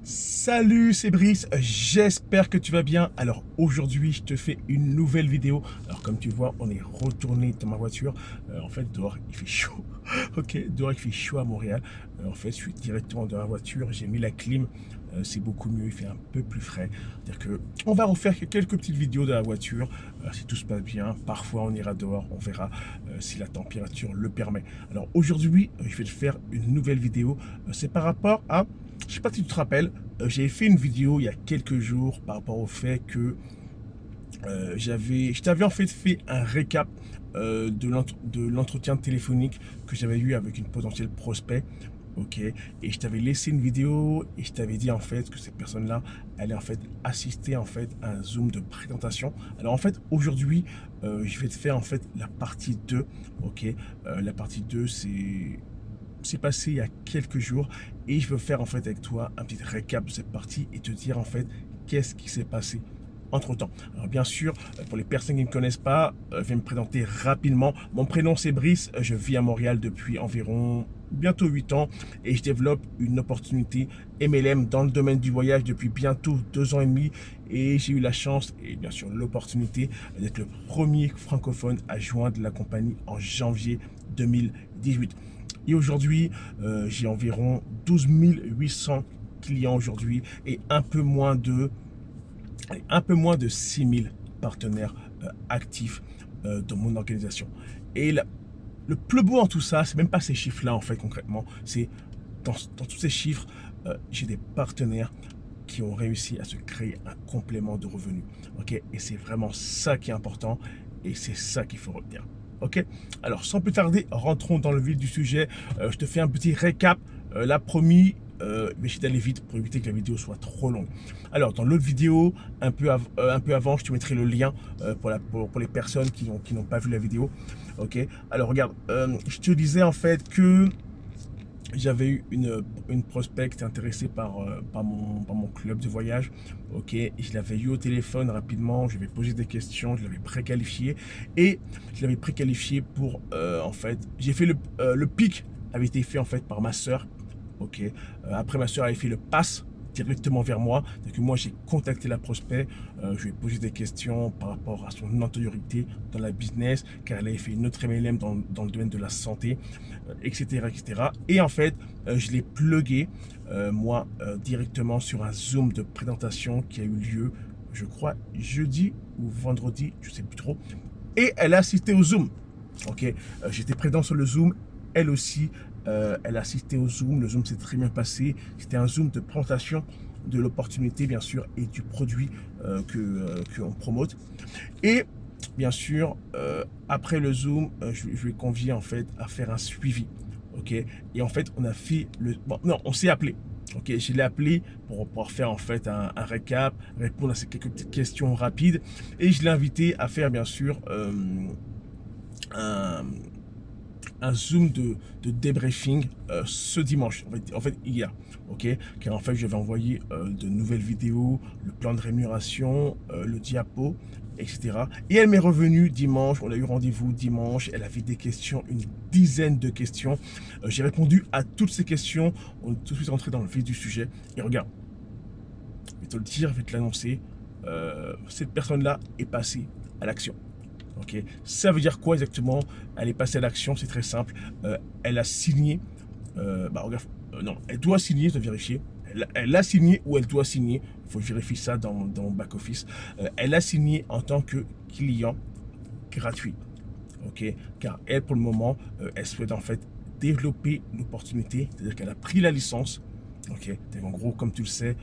Salut, c'est Brice, j'espère que tu vas bien. Alors aujourd'hui, je te fais une nouvelle vidéo. Alors comme tu vois, on est retourné dans ma voiture. En fait, dehors, il fait chaud. Ok, dehors, il fait chaud à Montréal. En fait, je suis directement dans la voiture. J'ai mis la clim. C'est beaucoup mieux, il fait un peu plus frais. C'est-à-dire que on va refaire quelques petites vidéos de la voiture. Si tout se passe bien, parfois on ira dehors, on verra si la température le permet. Alors aujourd'hui, je vais te faire une nouvelle vidéo. C'est par rapport à, je sais pas si tu te rappelles, j'ai fait une vidéo il y a quelques jours par rapport au fait que je t'avais en fait un récap de l'entretien téléphonique que j'avais eu avec une potentielle prospect. Ok, et je t'avais laissé une vidéo et je t'avais dit en fait que cette personne-là allait en fait assister en fait à un Zoom de présentation. Alors en fait aujourd'hui, je vais te faire en fait la partie 2. Ok, la partie 2 c'est passé il y a quelques jours et je veux faire en fait avec toi un petit récap de cette partie et te dire en fait qu'est-ce qui s'est passé entre-temps. Alors bien sûr, pour les personnes qui ne me connaissent pas, je vais me présenter rapidement. Mon prénom c'est Brice, je vis à Montréal depuis environ bientôt 8 ans et je développe une opportunité MLM dans le domaine du voyage depuis bientôt 2 ans et demi et j'ai eu la chance et bien sûr l'opportunité d'être le premier francophone à joindre la compagnie en janvier 2018. Et aujourd'hui, j'ai environ 12 800 clients aujourd'hui et un peu moins de 6000 partenaires actifs dans mon organisation. Et le plus beau en tout ça, c'est même pas ces chiffres-là en fait concrètement, c'est dans tous ces chiffres, j'ai des partenaires qui ont réussi à se créer un complément de revenus. Ok, et c'est vraiment ça qui est important et c'est ça qu'il faut retenir. Ok, alors sans plus tarder, rentrons dans le vif du sujet. Je te fais un petit récap. Là, promis, mais j'essaie d'aller vite pour éviter que la vidéo soit trop longue. Alors, dans l'autre vidéo, un peu avant, je te mettrai le lien pour les personnes qui n'ont pas vu la vidéo. Ok, alors regarde, je te disais en fait que j'avais eu une prospect intéressée par mon club de voyage. Ok, et je l'avais eu au téléphone rapidement, je lui avais posé des questions, je l'avais préqualifié et je l'avais préqualifié pour en fait, j'ai fait le pic avait été fait en fait par ma soeur. Ok, après ma soeur avait fait le pass directement vers moi. Donc moi j'ai contacté la prospect, je lui ai posé des questions par rapport à son antériorité dans la business, car elle avait fait une autre MLM dans le domaine de la santé, etc., etc. Et en fait, je l'ai plugué moi directement sur un Zoom de présentation qui a eu lieu, je crois, jeudi ou vendredi, je sais plus trop. Et elle a assisté au Zoom. Ok, j'étais présent sur le Zoom, elle aussi. Elle a assisté au Zoom, le Zoom s'est très bien passé. C'était un Zoom de présentation de l'opportunité, bien sûr, et du produit qu'on promote. Et bien sûr, après le Zoom, je lui ai convié en fait à faire un suivi. Ok, et en fait, on a fait le. Bon, non, on s'est appelé. Ok, je l'ai appelé pour pouvoir faire en fait un récap, répondre à ces quelques petites questions rapides. Et je l'ai invité à faire, bien sûr, un Zoom de débriefing ce dimanche, en fait hier, ok, car en fait je vais envoyer de nouvelles vidéos, le plan de rémunération, le diapo, etc. Et elle m'est revenue dimanche, on a eu rendez-vous dimanche, elle avait des questions, une dizaine de questions, j'ai répondu à toutes ces questions, on est tout de suite rentré dans le vif du sujet, et regarde, je vais te le dire, je vais te l'annoncer, cette personne-là est passée à l'action. Ok, ça veut dire quoi exactement? Elle est passée à l'action, c'est très simple. Elle a signé. Regarde, non, elle doit signer, je dois vérifier. Elle a signé ou elle doit signer. Il faut que je vérifie ça dans back office. Elle a signé en tant que client gratuit. Ok, car elle, pour le moment, elle souhaite en fait développer l'opportunité, c'est-à-dire qu'elle a pris la licence. Ok, en gros, comme tu le sais,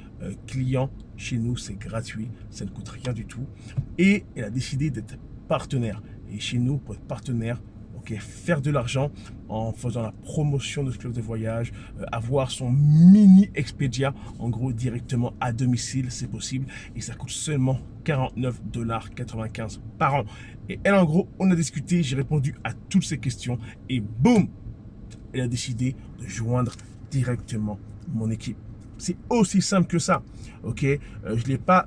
client chez nous, c'est gratuit, ça ne coûte rien du tout. Et elle a décidé d'être partenaire. Et chez nous, pour être partenaire, ok, faire de l'argent en faisant la promotion de ce club de voyage, avoir son mini Expedia, en gros, directement à domicile, c'est possible. Et ça coûte seulement 49,95 $ par an. Et elle, en gros, on a discuté, j'ai répondu à toutes ces questions. Et boum, elle a décidé de joindre directement mon équipe. C'est aussi simple que ça. Ok, je l'ai pas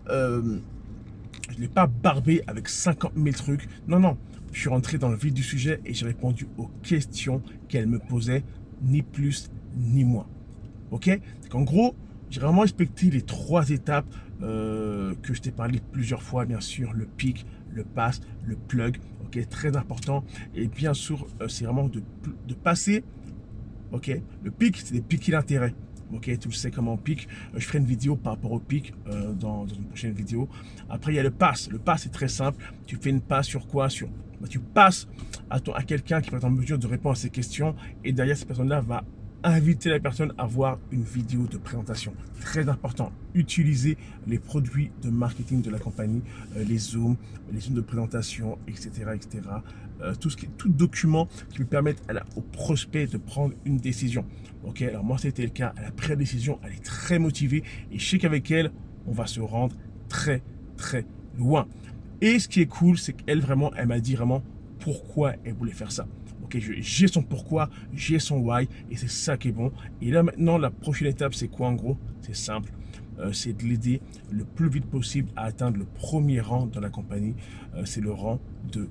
barbé avec 50 000 trucs. Non, non. Je suis rentré dans le vif du sujet et j'ai répondu aux questions qu'elle me posait, ni plus ni moins. Ok? En gros, j'ai vraiment respecté les 3 étapes que je t'ai parlé plusieurs fois, bien sûr, le pic, le pass, le plug, ok, très important. Et bien sûr, c'est vraiment de passer, ok, le pic, c'est des pics d'intérêt. Ok, tu le sais comment on pique. Je ferai une vidéo par rapport au pic dans une prochaine vidéo. Après, il y a le pass. Le pass, c'est très simple. Tu fais une passe sur quoi? Tu passes à quelqu'un qui va être en mesure de répondre à ces questions. Et derrière, cette personne-là va inviter la personne à voir une vidéo de présentation. Très important. Utiliser les produits de marketing de la compagnie, les zooms de présentation, etc. etc. Tout document qui lui permette au prospect de prendre une décision. Ok, alors moi c'était le cas, elle a pris la décision, elle est très motivée et je sais qu'avec elle, on va se rendre très très loin. Et ce qui est cool, c'est qu'elle vraiment, elle m'a dit vraiment pourquoi elle voulait faire ça. Ok, j'ai son pourquoi, j'ai son why et c'est ça qui est bon. Et là maintenant, la prochaine étape, c'est quoi en gros? C'est simple. C'est de l'aider le plus vite possible à atteindre le premier rang dans la compagnie. C'est le rang de...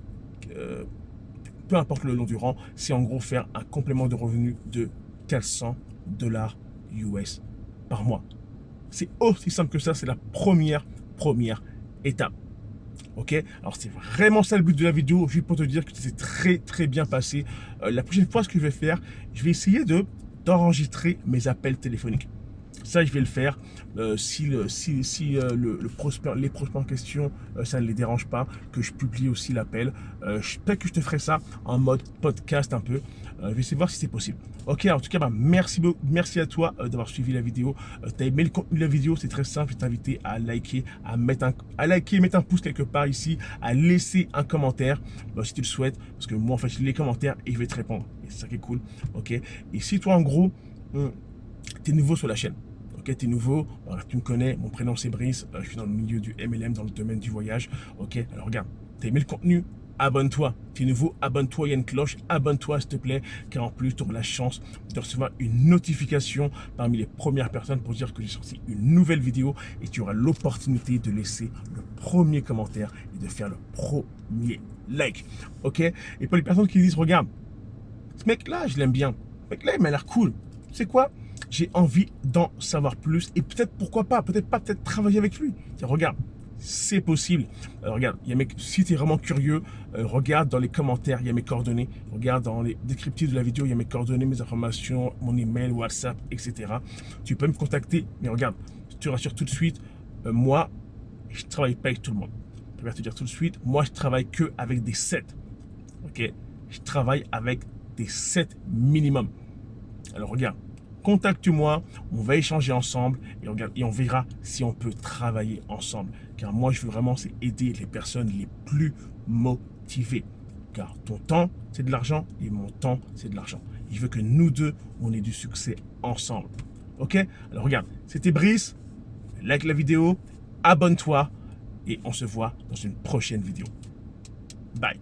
peu importe le nom du rang, c'est en gros faire un complément de revenu de 400 dollars US par mois. C'est aussi simple que ça, c'est la première étape. Ok, alors c'est vraiment ça le but de la vidéo, juste pour te dire que c'est très très bien passé. La prochaine fois, ce que je vais faire, je vais essayer d'enregistrer mes appels téléphoniques. Ça, je vais le faire. Si le prospect, les prospects en question, ça ne les dérange pas, que je publie aussi l'appel. Peut-être que je te ferai ça en mode podcast un peu. Je vais essayer de voir si c'est possible. Ok, en tout cas, merci à toi d'avoir suivi la vidéo. Tu as aimé le contenu de la vidéo, c'est très simple. Je vais t'inviter à liker, mettre un pouce quelque part ici, à laisser un commentaire si tu le souhaites. Parce que moi, en fait, je lis les commentaires et je vais te répondre. Et c'est ça qui est cool. Ok, et si toi, en gros, tu es nouveau sur la chaîne. Ok, t'es nouveau, tu me connais, mon prénom c'est Brice, je suis dans le milieu du MLM, dans le domaine du voyage. Ok, alors regarde, t'as aimé le contenu, abonne-toi. T'es nouveau, abonne-toi, il y a une cloche, abonne-toi s'il te plaît, car en plus tu auras la chance de recevoir une notification parmi les premières personnes pour dire que j'ai sorti une nouvelle vidéo et tu auras l'opportunité de laisser le premier commentaire et de faire le premier like. Ok, et pour les personnes qui disent, regarde, ce mec-là, je l'aime bien, ce mec-là, il m'a l'air cool, tu sais quoi? J'ai envie d'en savoir plus et peut-être, pourquoi pas, peut-être travailler avec lui. Tiens, regarde, c'est possible. Regarde, si tu es vraiment curieux, regarde dans les commentaires, il y a mes coordonnées. Regarde dans les descriptifs de la vidéo, il y a mes coordonnées, mes informations, mon email, WhatsApp, etc. Tu peux me contacter, mais regarde, je te rassure tout de suite, moi, je ne travaille pas avec tout le monde. Je préfère te dire tout de suite, moi, je travaille que avec des 7. Ok? Je travaille avec des 7 minimum. Alors regarde, contacte-moi, on va échanger ensemble et on verra si on peut travailler ensemble. Car moi, je veux vraiment aider les personnes les plus motivées. Car ton temps, c'est de l'argent et mon temps, c'est de l'argent. Je veux que nous deux, on ait du succès ensemble. Ok? Alors regarde, c'était Brice. Like la vidéo, abonne-toi et on se voit dans une prochaine vidéo. Bye.